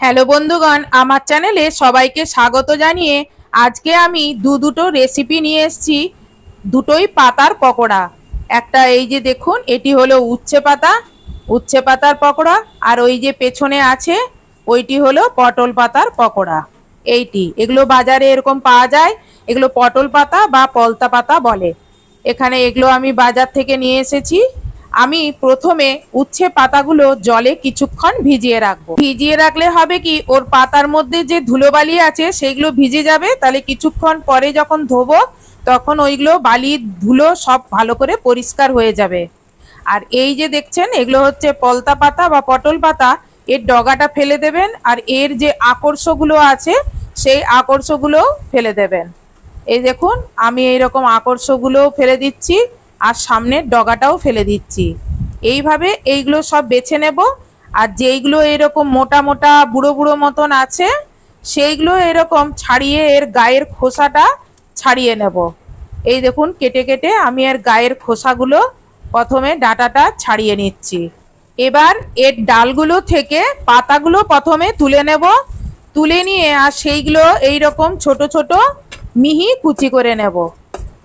Hello বন্ধুগণ, আমার চ্যানেলে সবাইকে স্বাগত জানিয়ে আজকে আমি দুটো রেসিপি নিয়ে এসেছি। দুটোই পাতার পকোড়া। একটা এই যে দেখুন, এটি হলো উচ্ছে পাতার পকোড়া, আর ওই যে পেছনে আছে ওইটি হলো পটল পাতার পকোড়া। এগুলো বাজারে এরকম পাওয়া যায়। এগুলো পটল পাতা বা পলতা পাতা বলে। এখানে এগুলো আমি বাজার থেকে নিয়ে এসেছি। আমি প্রথমে উচ্ছে পাতাগুলো জলে কিছুক্ষণ ভিজিয়ে রাখবো। ভিজিয়ে রাখলে হবে কি, ওর পাতার মধ্যে যে ধুলোবালি আছে সেগুলো ভিজে যাবে। তাহলে কিছুক্ষণ পরে যখন ধোবো তখন ওইগুলো বালি ধুলো সব ভালো করে পরিষ্কার হয়ে যাবে। আর এই যে দেখছেন, এগুলো হচ্ছে পলতা পাতা বা পটল পাতা। এর ডগাটা ফেলে দেবেন, আর এর যে আকর্ষগুলো আছে সেই আকর্ষগুলো ফেলে দেবেন। এই দেখুন, আমি এইরকম আকর্ষগুলো ফেলে দিচ্ছি, আর সামনের ডগাটাও ফেলে দিচ্ছি। এইভাবে এইগুলো সব বেছে নেব। আর যেইগুলো এরকম মোটা মোটা বুড়ো বুড়ো মতন আছে সেইগুলো এরকম ছাড়িয়ে এর গায়ের খোসাটা ছাড়িয়ে নেব। এই দেখুন, কেটে কেটে আমি এর গায়ের খোসাগুলো প্রথমে ডাঁটাটা ছাড়িয়ে নিচ্ছি। এবার এর ডালগুলো থেকে পাতাগুলো প্রথমে তুলে নেব। তুলে নিয়ে আর সেইগুলো এইরকম ছোট ছোট মিহি কুচি করে নেব।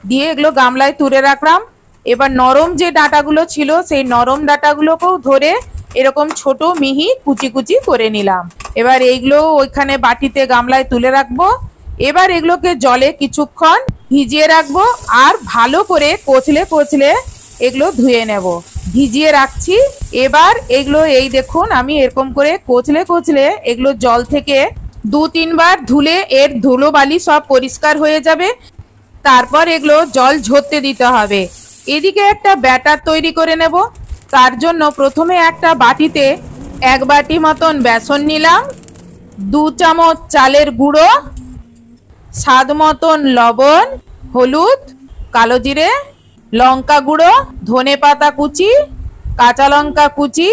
দিয়ে এগুলো গামলায় তুলে রাখলাম। এবার নরম যে ডাঁটাগুলো ছিল সেই নরম ডাঁটাগুলোকেও ধরে এরকম ছোট মিহি কুচি কুচি করে নিলাম। এবার এইগুলো ওইখানে বাটিতে গামলায় তুলে রাখবো। এবার এগুলোকে জলে কিছুক্ষণ ভিজিয়ে রাখবো, আর ভালো করে কচলে কচলে এগুলো ধুয়ে নেব। ভিজিয়ে রাখছি। এবার এগুলো এই দেখুন, আমি এরকম করে কচলে কচলে এগুলো জল থেকে 2-3 বার ধুলে এর ধুলোবালি সব পরিষ্কার হয়ে যাবে। তারপর এগুলো জল ঝরতে দিতে হবে। এদিকে একটা ব্যাটার তৈরি করে নেব। তার জন্য প্রথমে একটা বাটিতে 1 বাটি মতন বেসন নিলাম, 2 চামচ চালের গুঁড়ো, স্বাদ মতন লবণ, হলুদ, কালো জিরে, লঙ্কা গুঁড়ো, ধনে পাতা কুচি, কাঁচা লঙ্কা কুচি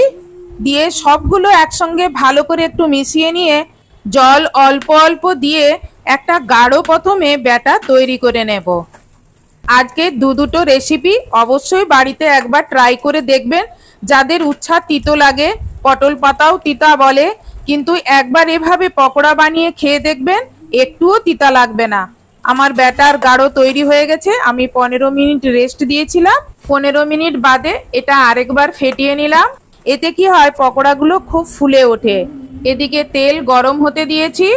দিয়ে সবগুলো একসঙ্গে ভালো করে একটু মিশিয়ে নিয়ে জল অল্প অল্প দিয়ে একটা গাঢ় প্রথমে ব্যাটার তৈরি করে নেব। আজকে দুটো রেসিপি অবশ্যই বাড়িতে একবার ট্রাই করে দেখবেন। যাদের উচ্ছা তিতো লাগে, পটল পাতাও তিতা বলে, কিন্তু একবার এভাবে পকোড়া বানিয়ে খেয়ে দেখবেন, একটুও তিতা লাগবে না। আমার ব্যাটার গাঢ় তৈরি হয়ে গেছে। আমি 15 মিনিট রেস্ট দিয়েছিলাম। 15 মিনিট বাদে এটা আরেকবার ফেটিয়ে নিলাম। এতে কি হয়, পকোড়াগুলো খুব ফুলে ওঠে। এদিকে তেল গরম হতে দিয়েছি।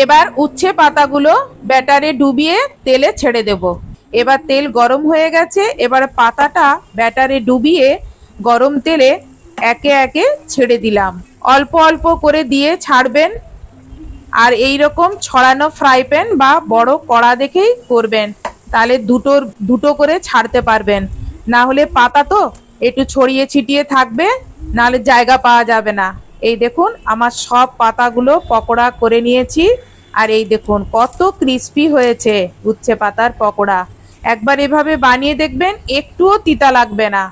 এবার উচ্ছে পাতাগুলো ব্যাটারে ডুবিয়ে তেলে ছেড়ে দেব। এবার তেল গরম হয়ে গেছে। এবার পাতাটা ব্যাটারে ডুবিয়ে গরম তেলে একে একে ছেড়ে দিলাম। অল্প অল্প করে দিয়ে ছাড়বেন। আর এই রকম ছড়ানো ফ্রাই প্যান বা বড় কড়া দেখেই করবেন, তাহলে দুটো করে ছাড়তে পারবেন। না হলে পাতা তো একটু ছড়িয়ে ছিটিয়ে থাকবে, নাহলে জায়গা পাওয়া যাবে না। এই দেখুন, আমার সব পাতাগুলো পকোড়া করে নিয়েছি। আর এই দেখুন কত ক্রিস্পি হয়েছে উচ্ছে পাতার পকোড়া। একবার এভাবে বানিয়ে দেখবেন, একটুও তিতা লাগবে না।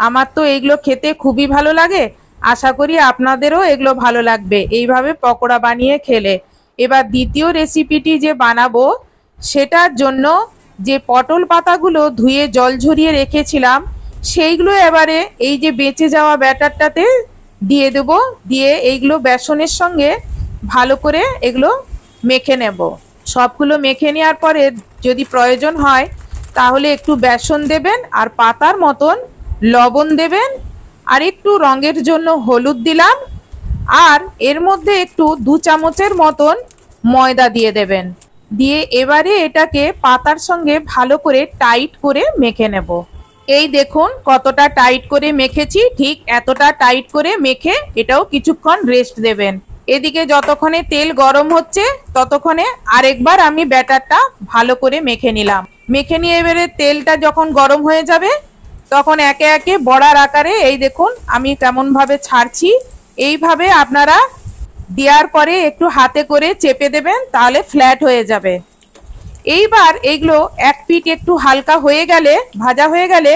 আমার তো এগুলো খেতে খুবই ভালো লাগে। আশা করি আপনাদেরও এগুলো ভালো লাগবে এইভাবে পকোড়া বানিয়ে খেলে। এবার দ্বিতীয় রেসিপিটি যে বানাবো, সেটার জন্য যে পটল পাতাগুলো ধুয়ে জল ঝরিয়ে রেখেছিলাম সেইগুলো এবারে এই যে বেঁচে যাওয়া ব্যাটারটাতে দিয়ে দেবো। দিয়ে এইগুলো বেসনের সঙ্গে ভালো করে এগুলো মেখে নেব। সবগুলো মেখে নেওয়ার পরে যদি প্রয়োজন হয় তাহলে একটু বেসন দেবেন, আর পাতার মতন লবণ দেবেন, আর একটু রঙের জন্য হলুদ দিলাম, আর এর মধ্যে একটু 2 চামচের মতন ময়দা দিয়ে দেবেন। দিয়ে এবারে এটাকে পাতার সঙ্গে ভালো করে টাইট করে মেখে নেব। এই দেখুন কতটা টাইট করে মেখেছি। ঠিক এতটা টাইট করে মেখে এটাও কিছুক্ষণ রেস্ট দেবেন। এদিকে যতক্ষণে তেল গরম হচ্ছে ততক্ষণে আরেকবার আমি ব্যাটারটা ভালো করে মেখে নিলাম। মেখে নিয়ে এবারে তেলটা যখন গরম হয়ে যাবে তখন একে একে বড়ার আকারে এই দেখুন আমি কেমনভাবে ছাড়ছি। এইভাবে আপনারা দেওয়ার পরে একটু হাতে করে চেপে দেবেন, তাহলে ফ্ল্যাট হয়ে যাবে। এইবার এগুলো এক পিঠ একটু হালকা হয়ে গেলে, ভাজা হয়ে গেলে,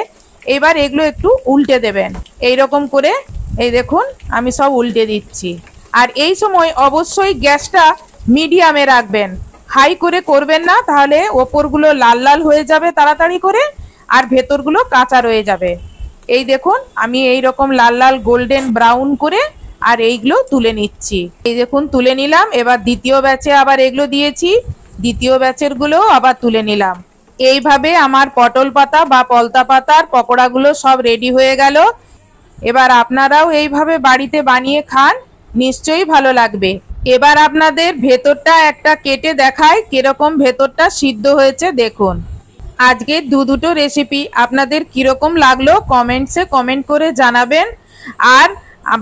এবার এগুলো একটু উল্টে দেবেন। এই রকম করে এই দেখুন আমি সব উল্টে দিচ্ছি। আর এই সময় অবশ্যই গ্যাসটা মিডিয়ামে রাখবেন, হাই করে করবেন না, তাহলে ওপরগুলো লাল লাল হয়ে যাবে তাড়াতাড়ি করে, আর ভেতরগুলো কাঁচা রয়ে যাবে। এই দেখুন আমি এই রকম লাল লাল গোল্ডেন ব্রাউন করে আর এইগুলো তুলে নিচ্ছি। এই দেখুন তুলে নিলাম। এবার দ্বিতীয় ব্যাচে আবার এগুলো দিয়েছি, দ্বিতীয় ব্যাচের গুলো আবার তুলে নিলাম। এইভাবে আমার পটল পাতা বা পলতা পাতার পকোড়াগুলো সব রেডি হয়ে গেল। এবার আপনারাও এইভাবে বাড়িতে বানিয়ে খান, নিশ্চয়ই ভালো লাগবে। এবার আপনাদের ভেতরটা একটা কেটে দেখাই কিরকম ভেতরটা সিদ্ধ হয়েছে দেখুন। আজকের দুটো রেসিপি আপনাদের কিরকম লাগলো কমেন্টসে কমেন্ট করে জানাবেন। আর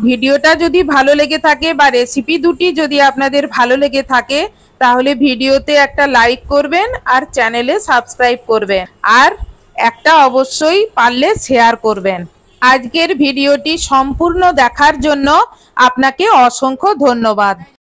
ভিডিওটা যদি ভালো লেগে থাকে বা রেসিপি দুটি যদি আপনাদের ভালো লেগে থাকে তাহলে ভিডিওতে একটা লাইক করবেন আর চ্যানেলে সাবস্ক্রাইব করবেন, আর একটা অবশ্যই পারলে শেয়ার করবেন। আজকের ভিডিওটি সম্পূর্ণ দেখার জন্য আপনাকে অসংখ্য ধন্যবাদ।